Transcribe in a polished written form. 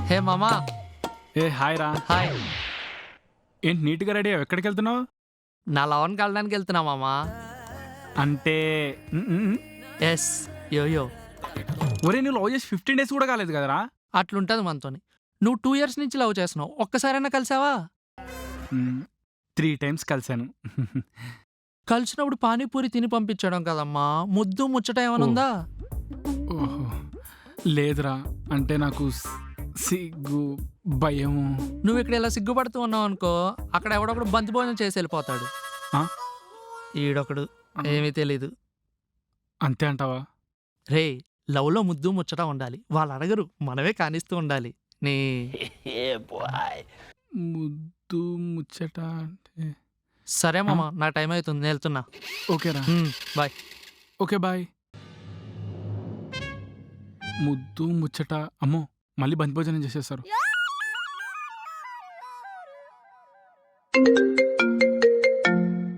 హే మామా. ఏ హాయ్ రా. హాయ్. ఏంటి నీట్గా రెడీ అయ్యావు? ఎక్కడికి వెళ్తున్నావు? నా లవన్కి వెళ్ళడానికి వెళ్తున్నా మామా. అంటే ఎస్, యోయో. ఒరే నువ్వు లవ్ చేసి 15 డేస్ కూడా కాలేదు కదరా? అట్లుంటది మనతోని. నువ్వు 2 years నుంచి లవ్ చేస్తున్నావు, ఒక్కసారైనా కలిసావా? 3 times కలిశాను. కలిసినప్పుడు పానీపూరి తిని పంపించడం కదమ్మా, ముద్దు ముచ్చట ఏమైనా ఉందా? ఓహో లేదురా, అంటే నాకు సిగ్గు భయం. నువ్వు ఇక్కడ ఇలా సిగ్గుపడుతూ ఉన్నావు అనుకో, అక్కడ ఎవడొకడు బంతి భోజనం చేసి వెళ్ళిపోతాడు. ఆ? ఈడొకడు ఏమీ తెలీదు. అంతే అంటావా? రే, లవ్లో ముద్దు ముచ్చట ఉండాలి, వాళ్ళు అడగరు, మనమే కానిస్తూ ఉండాలి. నీ ముద్దు ముచ్చట అంటే సరే మామ, నా టైం అవుతుంది, నేను వెళ్తున్నా. ఓకేరా. బాయ్. Okay bye. ముద్దు ముచ్చట, అమ్మో మళ్ళీ బంతి భోజనం చేసేస్తారు.